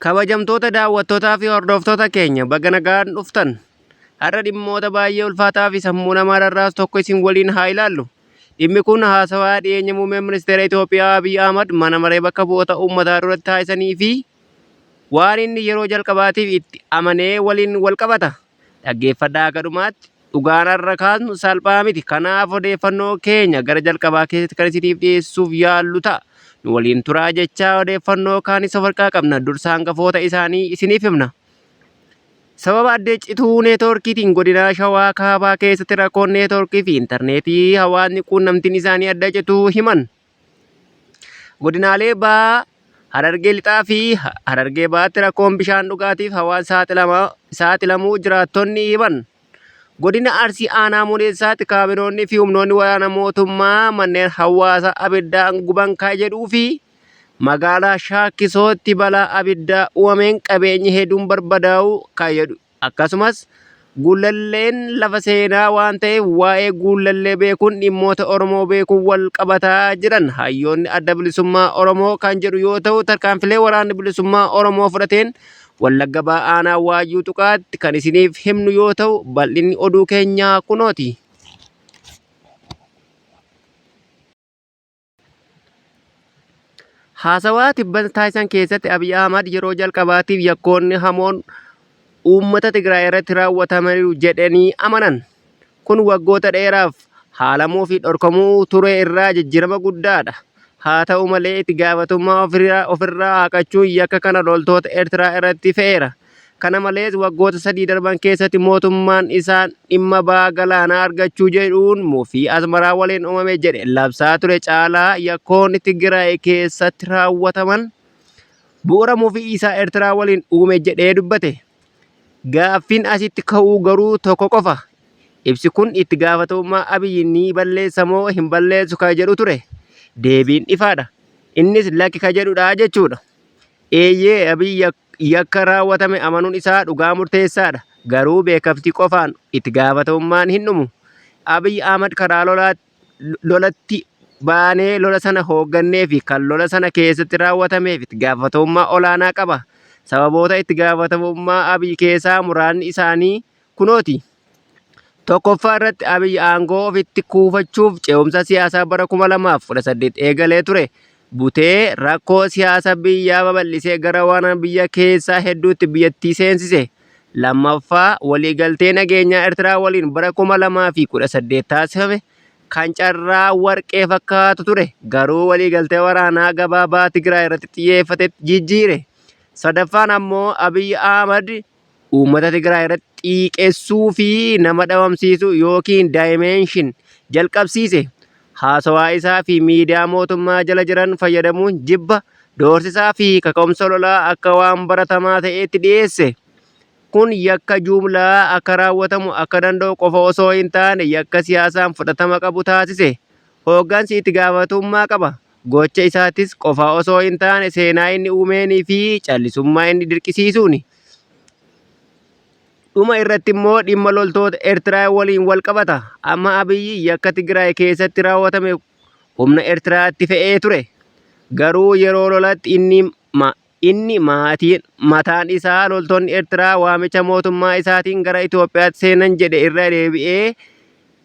Kabajamtoota daawwattootaa fi hordoftoota keenya baga nagaan dhuftan. Har'a dhimmoota baay'ee ulfaataa fi sammuu namaa rarraasu tokko isin waliin haa ilaallu. Dhimmi kun haasawaa dhiyeenya muummee ministeera Itoophiyaa Abiy Ahmad mana maree bakka bu'oota uummataa duratti taasisanii fi waan inni yeroo jalqabaatiif itti amanee waliin wal qabata. Dhaggeeffadhaa akka dhumaatti dhugaan har'a kaasnu salphaa miti. Kanaaf odeeffannoo keenya gara jalqabaa keessatti kan isiniif dhiyeessuuf yaallu ta'a. Nu waliin turaa jechaa odeeffannoo kaanis of harkaa qabna. Dursa hangafoota isaanii isiniif himna. Sababa addee cituu neetwoorkiitiin godina Shawaa Kaabaa keessatti rakkoon neetwoorkii fi intarneetii hawaasni quunnamtiin isaanii adda cituu himan. Godinaalee Bahaa, Harargee Lixaa fi Harargee Bahaatti rakkoon bishaan dhugaatiif hawaasa saaxilamuu jiraattonni himan. Godina Arsii Aanaa Muneessaatti kaabinoonni fi humnoonni waraana mootummaa manneen hawaasa abiddaan guban kan jedhuu fi magaalaa Shaakkisootti balaa abiddaa uumameen qabeenyi hedduun barbadaa'u kan jedhu. Akkasumas guulalleen lafa seenaa waan ta'eef waa'ee guulallee beekuun dhimmoota Oromoo beekuun wal qabataa jiran hayyoonni adda bilisummaa Oromoo kan jedhu yoo ta'u, tarkaanfilee waraanni bilisummaa Oromoo fudhateen Wallagga Bahaa Aanaa Waayyuu Tuqaatti kan isiniif himnu yoo ta'u, bal'inni oduu keenyaa kunooti. Haasawaa tibbana taasisan keessatti Abiy Ahmad yeroo jalqabaatiif yakkoonni hamoon uummata Tigraay irratti raawwatamaniiru jedhanii amanan. Kun waggoota dheeraaf haalamuu fi dhorkamuu ture irraa jijjiirama guddaadha. Haa ta'u malee itti gaafatamummaa ofirraa haqachuun yakka kana loltoota Eertiraa irratti fe'eera. Kana malees waggoota 3 darban keessatti mootummaan isaan dhimma baha galaanaa argachuu jedhuun Mufii Asmaraa waliin uumame jedhe labsaa ture caalaa yakkoonni Tigraay keessatti raawwataman bu'uura mufii isaa Eertiraa waliin uume jedhee dubbate. Gaaffiin asitti ka'uu garuu tokko qofa. Ibsi kun itti gaafatamummaa Abiy ni balleessa moo hin balleessu kan jedhu ture. Deebiin ifaadha. Innis lakki kan jedhudha jechuudha. Eeyyee Abiy yakka raawwatame amanuun isaa dhugaa murteessaadha. Garuu beekamtii qofaan itti gaafatamummaan hin dhumu. Abiy Ahmad karaa lolatti baanee lola sana hooggannee fi kan lola sana keessatti raawwatameef itti gaafatamummaa olaanaa qaba. Sababoota itti gaafatamummaa Abiy keessaa muraasni isaanii kunooti. Tokkoffaa irratti Abiy aangoo ofitti kuufachuuf ce'umsa siyaasaa bara 2018 eegalee ture. Butee rakkoo siyaasa biyyaa babal'isee gara waan biyya keessaa hedduutti biyyattii seensise. Lammaffaa waliigaltee nageenyaa Eertiraa waliin bara 2018 taasifame kan carraa warqee fakkaatu ture. Garuu waliigaltee waraanaa gabaabaa Tigraay irratti xiyyeeffate jijjiire. Sadaffaan ammoo Abiy Ahmad uummata Tigraay irratti xiiqessuu fi nama dhabamsiisuu yookiin daayimenshin jalqabsiise. Haasawaa isaa fi miidiyaa mootummaa jala jiran fayyadamuun jibba, doorsisaa fi kaka'umsa lolaa akka waan baratamaa ta'etti dhiyeesse. Kun yakka jumlaa akka raawwatamu akka danda'u qofa osoo hin taane yakka siyaasaan fudhatama qabu taasise. Hooggansi itti gaafatamummaa qaba. Gocha isaattis qofa osoo hin taane seenaa inni uumeenii fi callisummaa inni dirqisiisuuni. Dhuma irratti immoo dhimma loltoota Eertiraa waliin wal qabata. Amma Abiy yakka Tigraay keessatti raawwatame humna Eertiraatti fe'ee ture. Garuu yeroo lolatti inni mataan isaa loltoonni Eertiraa waamicha mootummaa isaatiin gara Itoophiyaatti seenan jedhe irra deebi'ee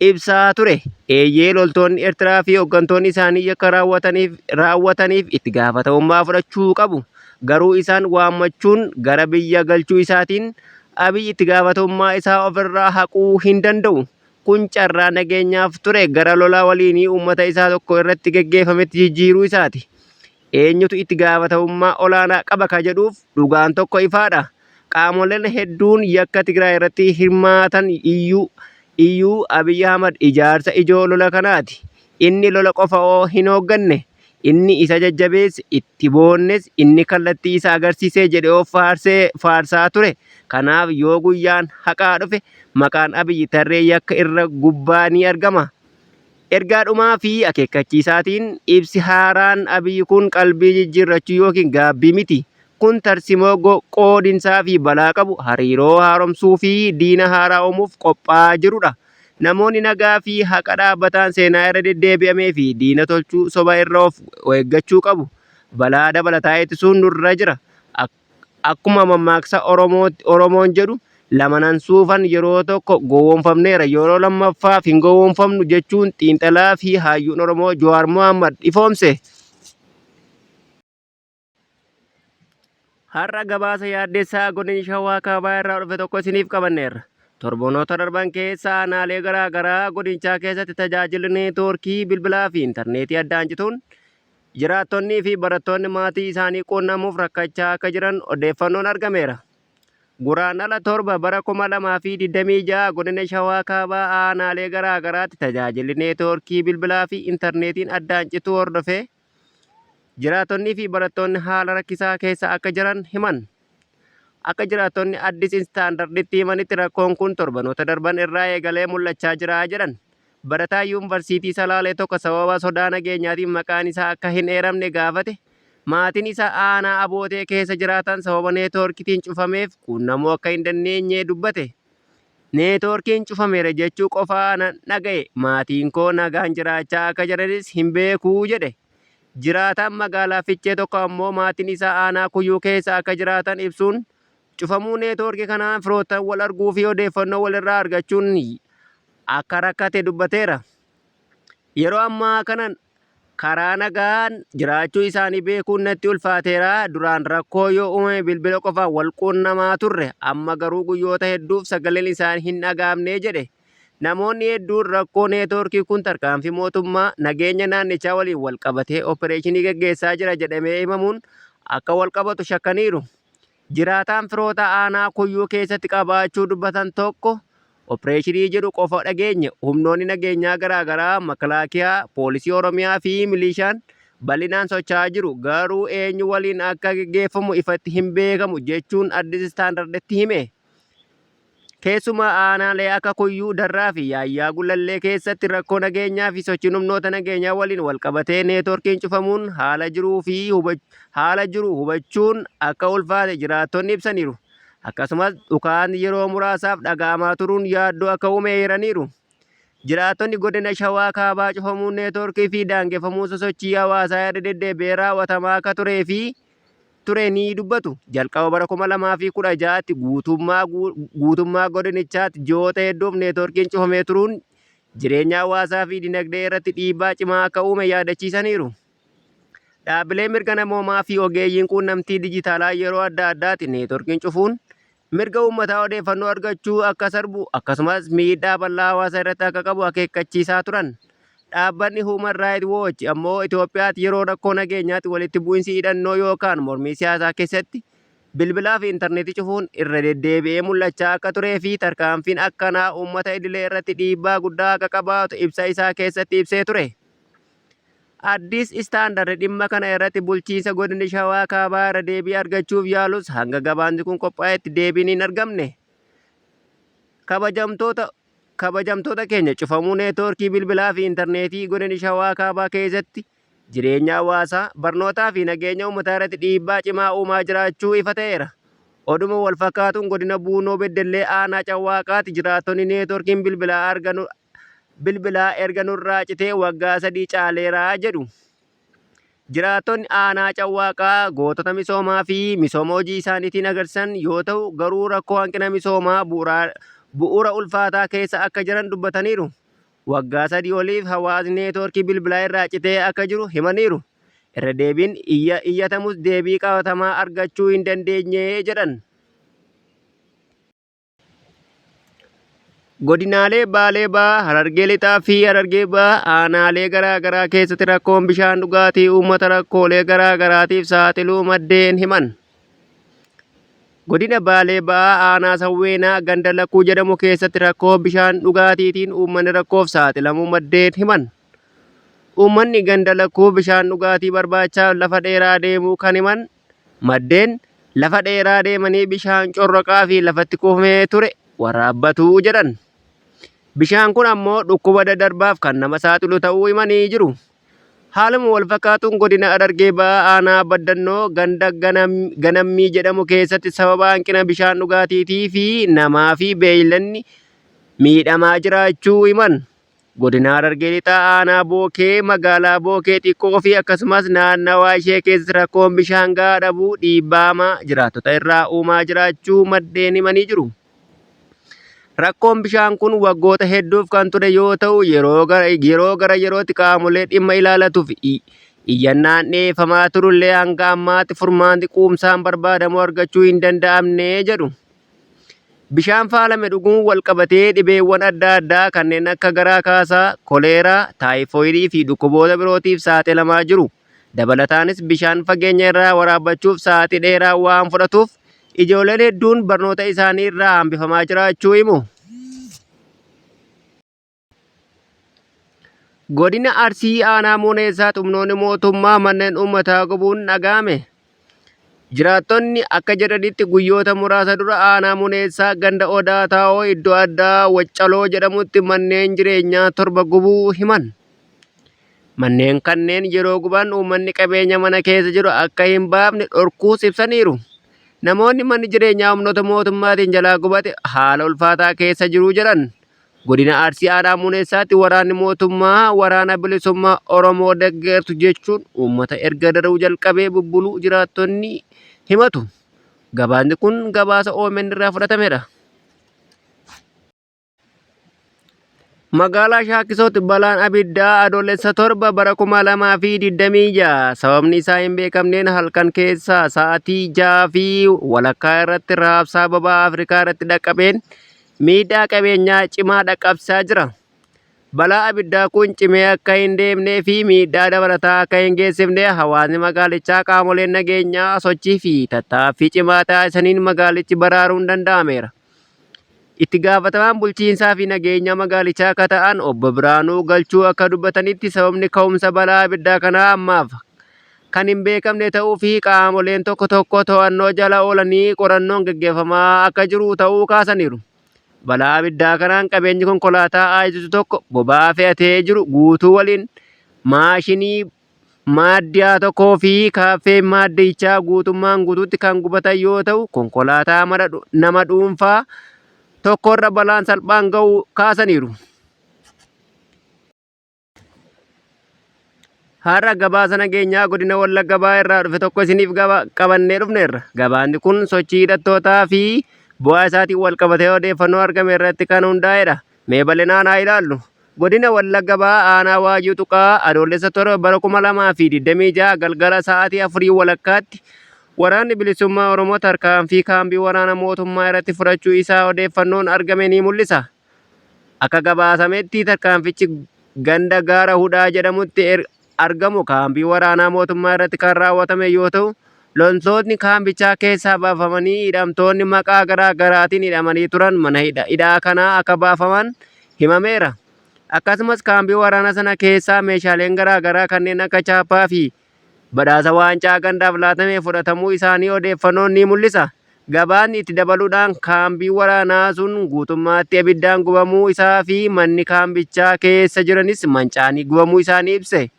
ibsaa ture. Eeyyee loltoonni Eertiraa fi hooggantoonni isaanii yakka raawwataniif itti gaafatamummaa fudhachuu qabu. Garuu isaan waammachuun gara biyya galchuu isaatiin Abiy itti gaafatamummaa isaa ofirraa haquu hin danda'u. Kun carraa nageenyaaf ture gara lolaa waliinii uummata isaa tokko irratti geggeeffametti jijjiiruu isaati. Eenyutu itti gaafatamummaa olaanaa qaba ka jedhuuf dhugaan tokko ifaadha. Qaamoleen hedduun yakka Tigraay irratti hirmaatan iyyuu Abiy Ahmad ijaarsa ijoo lola kanaati. Inni lola qofa hin hoogganne. Inni isa jajjabeesse, itti boonnes, inni kallattii isa agarsiisee jedhee faarsaa ture. Kanaaf yoo guyyaan haqaa dhufe maqaan Abiy tarree yakka irra gubbaa ni argama. Ergaadhumaa fi akeekkachiisaatiin ibsi haaraan Abiy kun qalbii jijjiirrachuu yookiin gaabbii miti. Kun tarsimoo qoodinsaa fi balaa qabu hariiroo haaromsuu fi diina haaraa uumuuf qophaa'aa jirudha. Namoonni nagaa fi haqa dhaabbataan seenaa irra deddeebi'amee fi diina tolchuu soba irraa of eeggachuu qabu. Balaa dabalataa ittisuun nurra jira. akkuma mammaaksa Oromoon jedhu lamanan suufan yeroo tokko gowwoomfamneera yeroo lammaffaaf hin gowwoomfamnu jechuun xiinxalaa fi hayyuun Oromoo Jawaar Mohammad ifoomse. Har'a gabaasa yaaddeessaa godina Shawaa Kaabaa irraa dhufe tokko isiniif qabanneerra. Torbanoota darban keessa aanaalee garaa garaa godinichaa keessatti tajaajilli neetwoorkii bilbilaa fi intarneetii addaan cituun jiraattonnii fi barattoonni maatii isaanii quunnamuuf rakkachaa akka jiran odeeffannoon argameera. Guraandhala 7 bara 2026 godina Shawaa Kaabaa aanaalee garaa garaatti tajaajilli neetwoorkii bilbilaa fi intarneetiin addaan cituu hordofee jiraattonnii fi barattoonni haala rakkisaa keessa akka jiran himan. Akka jiraattonni Addis Istaandarditti himanitti rakkoon kun torbanoota darban irraa eegalee mul'achaa jira jedhan. Barataa yuunivarsiitii Salaalee tokko sababa sodaa nageenyaatiin maqaan isaa akka hin eeramne gaafate maatiin isaa aanaa Abootee keessa jiraatan sababa neetwoorkiitiin cufameef quunnamuu akka hin dandeenye dubbate. Neetwoorkiin cufameera jechuu qofaa dhaga'e maatiin koo nagaan jiraachaa akka jiranis hin beekuu jedhe. Jiraataan magaalaa Fiichee tokko ammoo maatiin isaa aanaa Kuyyuu keessa akka jiraatan ibsuun cufamuu neetwoorkii kanaan firoottan wal arguu fi odeeffannoo walirraa argachuun akka rakkate dubbateera. Yeroo ammaa kanan karaa nagaan jiraachuu isaanii beekuun natti ulfaateera. Duraan rakkoo yoo uumame bilbila qofaan wal quunnamaa turre amma garuu guyyoota hedduuf sagaleen isaanii hin dhagaamne jedhe. Namoonni hedduun rakkoo neetwoorkii kun tarkaanfii mootummaa nageenya naannichaa waliin wal qabatee opereeshinii gaggeessaa jira jedhamee himamuun akka wal qabatu shakkaniiru. Jiraataan firoota aanaa Kuyyuu keessatti qabaachuu dubbatan tokko opereeshinii jedhu qofa dhageenye humnoonni nageenyaa garaa garaa makalaakiyaa, poolisii Oromiyaa fi milishaan bal'inaan socho'aa jiru garuu eenyu waliin akka gaggeeffamu ifatti hin beekamu jechuun Addis Istaandarditti hime. Keessumaa aanaalee akka Kuyyuu, Darraa fi Yaayyaa Gullallee keessatti rakkoo nageenyaa fi sochiin humnoota nageenyaa waliin wal qabatee neetwoorkiin cufamuun haala jiru hubachuun akka ulfaate jiraattonni ibsaniiru. Akkasumas dhukaan yeroo muraasaaf dhaga'amaa turuun yaaddoo akka uume eeraniiru. Jiraattonni godina Shawaa Kaabaa cufamuun neetwoorkii fi daangeffamuu sosochii hawaasaa irra deddeebi'ee raawwatamaa akka ture ni dubbatu. Jalqaba bara 2016tti guutummaa godinichaatti ji'oota hedduuf neetwoorkiin cufamee turuun jireenya hawaasaa fi dinagdee irratti dhiibbaa cimaa akka uume yaadachiisaniiru. Dhaabbilee mirga namoomaa fi ogeeyyiin quunnamtii dijitaalaa yeroo adda addaatti neetwoorkiin cufuun mirga uummataa odeeffannoo argachuu akka sarbu akkasumas miidhaa bal'aa hawaasa irratti akka qabu akeekkachiisaa turan. Dhaabbanni Human Rights Watch ammoo Itoophiyaatti yeroo rakkoo nageenyaatti walitti bu'insi hidhannoo yookaan mormii siyaasaa keessatti bilbilaa fi intarneetii cufuun irra deddeebi'ee mul'achaa akka turee fi tarkaanfiin akkanaa uummata idilee irratti dhiibbaa guddaa akka qabaatu ibsa isaa keessatti ibsee ture. Addis Istaandard dhimma kana irratti bulchiinsa godina Shawaa Kaabaa irra deebii argachuuf yaalus hanga gabaasni kun qophaa'etti deebiin hin argamne. Kabajamtoota keenya cufamuu neetwoorkii bilbilaa fi intarneetii godina Shawaa Kaabaa keessatti jireenya hawaasaa, barnootaa fi nageenya uummataa irratti dhiibbaa cimaa uumaa jiraachuu ifa ta'eera. Oduma wal fakkaatuun godina Buunoo Beddellee aanaa Cawwaaqaatti jiraattonni neetwoorkiin bilbilaa erga nurraa citee waggaa 3 caaleeraa jedhu. Jiraattonni aanaa Cawwaaqaa gootota misoomaa fi misooma hojii isaaniitiin agarsiisan yoo ta'u garuu rakkoo hanqina misoomaa bu'uura ulfaataa keessa akka jiran dubbataniiru. Waggaa 3 oliif hawaasni neetwoorkii bilbilaa irraa citee akka jiru himaniiru. Irra deebiin iyyatamus deebii qabatamaa argachuu hin dandeenye jedhan. Godinaalee Baalee Bahaa, Harargee Lixaa fi Harargee Bahaa aanaalee garaa garaa keessatti rakkoon bishaan dhugaatii uummata rakkoolee garaa garaatiif saaxiluu maddeen himan. Godina Baalee Bahaa aanaa Sawweenaa ganda Lakkuu jedhamu keessatti rakkoo bishaan dhugaatiitiin uummanni rakkoof saaxilamuu maddeen himan. Uummanni ganda Lakkuu bishaan dhugaatii barbaachaaf lafa dheeraa deemuu kan himan maddeen lafa dheeraa deemanii bishaan corroqaa fi lafatti kuufamee ture waraabbatu jedhan. Bishaan kun ammoo dhukkuba daddarbaaf kan nama saaxilu ta'uu himanii jiru. Haaluma wal fakkaatuun godina Harargee Bahaa aanaa Baddannoo ganda Ganammii jedhamu keessatti sababa hanqina bishaan dhugaatiitii fi namaa fi beeylanni miidhamaa jiraachuu himan. godina Harargee lixaa aanaa Bookee magaalaa Bookee xiqqoo fi akkasumas naannawaa ishee keessa rakkoon bishaan gahaa dhabuu dhiibbaa jiraattota irraa uumaa jiraachuu maddeen himanii jiru. Rakkoon bishaan kun waggoota hedduuf kan ture yoo ta'u yeroo gara yerootti qaamolee dhimma ilaallatuuf iyyannaan dhiyeeffamaa turullee hanga ammaatti furmaanni quubsaan barbaadamu argachuu hin danda'amne jedhu. Bishaan faalame dhuguun wal qabatee dhibeewwan adda addaa kanneen akka garaa kaasaa, koleeraa, taayifoidii fi dhukkuboota birootiif saaxilamaa jiru. Dabalataanis bishaan fageenya irraa waraabbachuuf sa'aatii dheeraa waan fudhatuuf ijoolleen hedduun barnoota isaanii irraa hambifamaa jiraachuu himu. Godina Arsii aanaa Muneessaa humnoonni mootummaa manneen uummataa gubuun dhaga'ame. Jiraattonni akka jedhanitti guyyoota muraasa dura aanaa Muneessaa ganda Odaa Taa'oo iddoo addaa Waccaloo jedhamutti manneen jireenyaa 7 gubuu himan. Manneen kanneen yeroo guban uummanni qabeenya mana keessa jiru akka hin baafne dhorkuus ibsaniiru. Namoonni manni jireenyaa humnoota mootummaatiin jalaa gubate haala ulfaataa keessa jiru jedhan. Godina Arsii aanaa Muneessaatti waraanni mootummaa waraana bilisummaa Oromoo deeggartu jechuun uummata erga daruu jalqabee bubbuluu jiraattonni himatu. Gabaasni kun gabaasa OMN irraa fudhatamedha. Magaalaa Shaakisootti balaan abiddaa adoolessa 7 bara 2026 sababni isaa hin beekamneen halkan keessaa sa'aatii 6:00 irratti raabsaa boba'aa Afrikaa irratti dhaqqabeen miidhaa qabeenyaa cimaa dhaqqabsaa jira. Balaa abiddaa kun cimee akka hin deemnee fi miidhaa dabalataa akka hin geessifne hawaasni magaalichaa qaamoleen nageenyaa sochii fi tattaaffii cimaa taasisaniin magaalichi baraaruun danda'ameera. Itti gaafatamaan bulchiinsaa fi nageenya magaalichaa akka ta'an obbo Biraanuu Galchuu akka dubbatanitti sababni ka'umsa balaa abiddaa kanaa ammaaf kan hin beekamne ta'uu fi qaamoleen tokko tokko to'annoo jala oolanii qorannoon gaggeeffamaa akka jiru ta'uu kaasaniiru. Balaa abiddaa kanaan qabeenyi konkolaataa Isuzu tokko boba'aa fe'atee jiru guutuu waliin maashinii maaddiyaa tokkoo fi kaaffee maaddichaa guutummaan guutuutti kan gubatan yoo ta'u konkolaataa nama dhuunfaa tokkorra balaan salphaan ga'uu kaasaniiru. Har'a gabaasa nageenyaa godina Wallagga Bahaa irraa dhufe tokko isiniif qabannee dhufneerra. Gabaasni kun sochii hidhattootaa fi bu'aa isaatiin wal qabatee odeeffannoo argame irratti kan hundaa'edha. Mee bal'inaan haa ilaallu. Godina Wallagga Bahaa aanaa Waajjii Tuqaa adoolessa 7 bara 2026 galgala sa'aatii 4:00 waraanni bilisummaa Oromoo tarkaanfii kaambii waraana mootummaa irratti fudhachuu isaa odeeffannoon argame ni mul'isa. Akka gabaasametti tarkaanfichi ganda gaara hudhaa jedhamutti argamu kaambii waraanaa mootummaa irratti kan raawwatame yoo ta'u loltoonni kaambichaa keessaa baafamanii hidhamtoonni maqaa garaa garaatiin hidhamanii turan mana hidhaa kanaa akka baafaman himameera. Akkasumas kaambii waraana sana keessaa meeshaaleen garaa garaa kanneen akka chaappaa fi badhaasa waancaa gandaaf laatamee fudhatamuu isaanii odeeffannoon ni mul'isa. Gabaasni itti dabaluudhaan kaambii waraanaa sun guutummaatti abiddaan gubamuu isaa fi manni kaambichaa keessa jiranis mancaanii gubamuu isaanii ibse.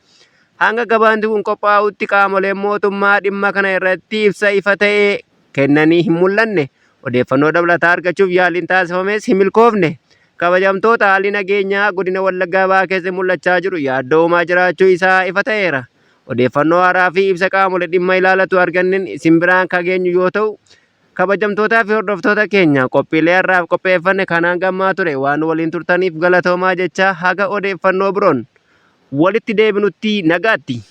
Hanga gabaasni kun qophaa'utti qaamoleen mootummaa dhimma kana irratti ibsa ifa ta'e kennanii hin mul'anne. Odeeffannoo dabalataa argachuuf yaaliin taasifames hin milkoofne. Kabajamtoota haalli nageenyaa godina Wallagga Bahaa keessa mul'achaa jiru yaaddoo uumaa jiraachuu isaa ifa ta'eera. Odeeffannoo haaraa fi ibsa qaamolee dhimma ilaallatu arganneen isin biraan kan geenyu yoo ta'u, kabajamtootaa fi hordoftoota keenya qophiilee har'aaf qopheeffanne kanaan gammaa ture waan waliin turtaniif galatoomaa jecha haga odeeffannoo biroon walitti deebinutti nagaatti.